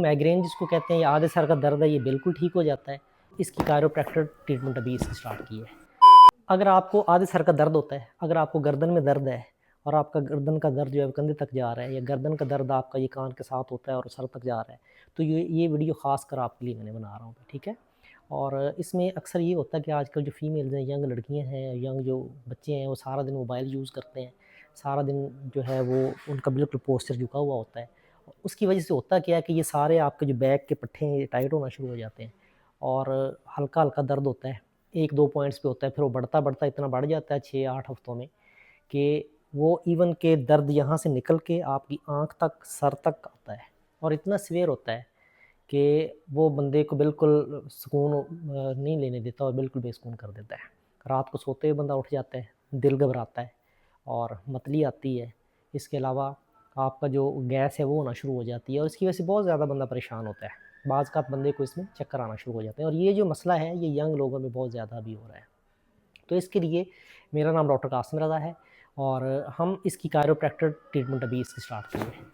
Migraine जिसको कहते हैं या आधे सर का दर्द है, ये बिल्कुल ठीक हो जाता है। इसकी कायरोप्रैक्टर ट्रीटमेंट अभी इसकी स्टार्ट की है। अगर आपको आधे सर का दर्द होता है, अगर आपको गर्दन में दर्द है और आपका गर्दन का दर्द जो है कंधे तक जा रहा है, या गर्दन का दर्द आपका ये कान के साथ होता है और सर तक जा रहा है, तो ये वीडियो ख़ास कर आपके लिए मैंने बना रहा हूँ, ठीक है। और इसमें अक्सर ये होता है कि आजकल जो फ़ीमेल्स हैं, यंग लड़कियाँ हैं, यंग जो बच्चे हैं, वो सारा दिन मोबाइल यूज़ करते हैं। सारा दिन जो है वो उनका बिल्कुल पोस्चर झुका हुआ होता है। उसकी वजह से होता क्या है कि ये सारे आपके जो बैक के पट्टे हैं, ये टाइट होना शुरू हो जाते हैं और हल्का-हल्का दर्द होता है। 1-2 पॉइंट्स पे होता है, फिर वो बढ़ता-बढ़ता इतना बढ़ जाता है 6-8 हफ्तों में कि वो इवन के दर्द यहाँ से निकल के आपकी आँख तक, सर तक आता है और इतना सीवियर होता है कि वो बंदे को बिल्कुल सुकून नहीं लेने देता और बिल्कुल बेसुकून कर देता है। रात को सोते हुए बंदा उठ जाता है, दिल घबराता है और मतली आती है। इसके अलावा आपका जो गैस है वो होना शुरू हो जाती है और इसकी वजह से बहुत ज़्यादा बंदा परेशान होता है। बाज़ का बंदे को इसमें चक्कर आना शुरू हो जाते हैं और ये जो मसला है ये यंग लोगों में बहुत ज़्यादा अभी हो रहा है। तो इसके लिए मेरा नाम डॉक्टर कासिम रज़ा है और हम इसकी कायरोप्रैक्टर ट्रीटमेंट अभी इसकी स्टार्ट की है।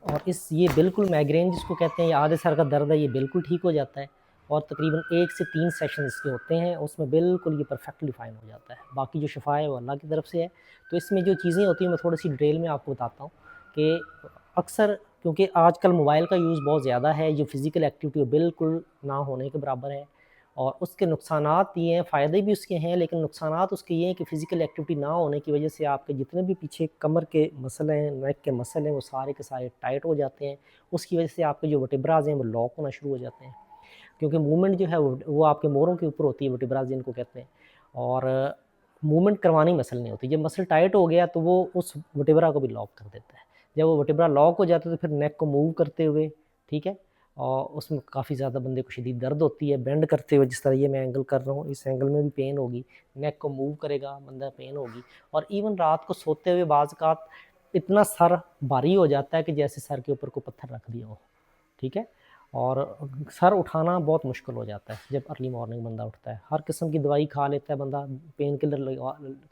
और ये बिल्कुल माइग्रेन जिसको कहते हैं या आधे सर का दर्द है, ये बिल्कुल ठीक हो जाता है और तकरीबन 1 से 3 सेशन इसके होते हैं, उसमें बिल्कुल ये परफेक्टली फ़ाइन हो जाता है। बाकी जो शिफ़ा है वो अल्लाह की तरफ से है। तो इसमें जो चीज़ें होती हैं मैं थोड़ी-सी डिटेल में आपको बताता हूँ कि अक्सर क्योंकि आजकल मोबाइल का यूज़ बहुत ज़्यादा है, जो फ़िज़िकल एक्टिविटी बिल्कुल ना होने के बराबर है और उसके नुकसानात ये हैं, फ़ायदे भी उसके हैं, लेकिन नुकसानात उसके ये हैं कि फ़िज़िकल एक्टिविटी ना होने की वजह से आपके जितने भी पीछे कमर के मसल हैं, नेक के मसल हैं, वो सारे के सारे टाइट हो जाते हैं। उसकी वजह से आपके जो वर्टेब्राज़ हैं, वो लॉक होना शुरू हो जाते हैं, क्योंकि मूवमेंट जो है वो आपके मोरों के ऊपर होती है, वर्टेब्राज़ जिनको कहते हैं और मूवमेंट करवानी मसल नहीं होती। जब मसल टाइट हो गया, तो वो उस वर्टेब्रा को भी लॉक कर देता है। जब वो वर्टेब्रा लॉक हो जाता है, तो फिर नेक को मूव करते हुए, ठीक है, और उसमें काफ़ी ज़्यादा बंदे को शदीद दर्द होती है। बेंड करते हुए जिस तरह ये मैं एंगल कर रहा हूँ, इस एंगल में भी पेन होगी, नेक को मूव करेगा बंदा, पेन होगी और इवन रात को सोते हुए बाज़-औक़ात इतना सर भारी हो जाता है कि जैसे सर के ऊपर कोई पत्थर रख दिया हो, ठीक है? और सर उठाना बहुत मुश्किल हो जाता है जब अर्ली मॉर्निंग बंदा उठता है। हर किस्म की दवाई खा लेता है बंदा, पेन किलर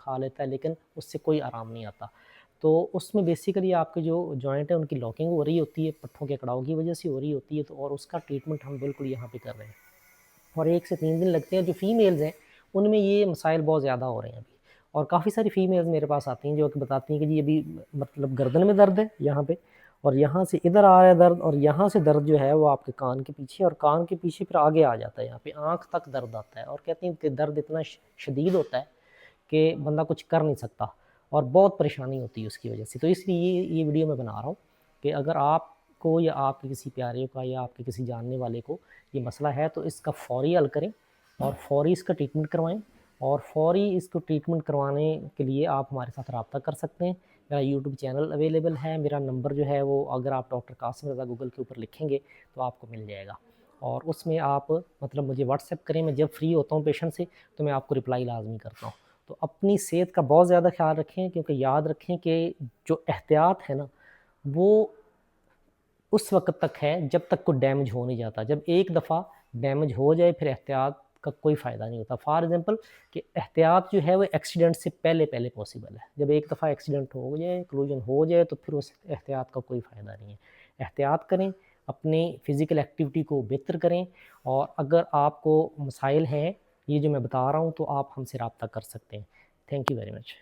खा लेता है, लेकिन उससे कोई आराम नहीं आता। तो उसमें बेसिकली आपके जो जॉइंट है उनकी लॉकिंग हो रही होती है, पट्ठों के कड़ाव की वजह से हो रही होती है, तो और उसका ट्रीटमेंट हम बिल्कुल यहाँ पे कर रहे हैं। और 1 से 3 दिन लगते हैं। जो फीमेल्स हैं, उनमें ये मसाइल बहुत ज़्यादा हो रहे हैं अभी और काफ़ी सारी फीमेल्स मेरे पास आती हैं जो कि बताती हैं कि जी अभी मतलब गर्दन में दर्द है यहाँ पे और यहाँ से इधर आ रहा है दर्द और यहाँ से दर्द जो है वो आपके कान के पीछे और कान के पीछे फिर आगे आ जाता है, यहाँ पे आँख तक दर्द आता है और कहती हैं कि दर्द इतना शदीद होता है कि बंदा कुछ कर नहीं सकता और बहुत परेशानी होती है उसकी वजह से। तो इसलिए ये वीडियो मैं बना रहा हूँ कि अगर आपको या आपके किसी प्यारे का या आपके किसी जानने वाले को ये मसला है, तो इसका फ़ौरी हल करें और फ़ौरी इसका ट्रीटमेंट करवाएँ और फ़ौरी इसको ट्रीटमेंट करवाने के लिए आप हमारे साथ रब्ता कर सकते हैं। मेरा यूट्यूब चैनल अवेलेबल है, मेरा नंबर जो है वो अगर आप डॉक्टर कासिम रज़ा गूगल के ऊपर लिखेंगे तो आपको मिल जाएगा और उसमें आप मतलब मुझे व्हाट्सएप करें, मैं जब फ्री होता हूँ पेशेंट से तो मैं आपको रिप्लाई लाज़मी करता हूँ। तो अपनी सेहत का बहुत ज़्यादा ख़्याल रखें, क्योंकि याद रखें कि जो एहतियात है ना, वो उस वक़्त तक है जब तक कोई डैमेज हो नहीं जाता। जब एक दफ़ा डैमेज हो जाए फिर एहतियात का कोई फ़ायदा नहीं होता। फ़ॉर एग्ज़ाम्पल कि एहतियात जो है वो एक्सीडेंट से पहले-पहले पॉसिबल है। जब एक दफ़ा एक्सीडेंट हो जाए, कोलिजन हो जाए तो फिर उस एहतियात का कोई फ़ायदा नहीं है। एहतियात करें, अपनी फ़िज़िकल एक्टिविटी को बेहतर करें और अगर आपको मसाइल हैं, ये जो मैं बता रहा हूँ, तो आप हमसे रब्ता कर सकते हैं। Thank you very much.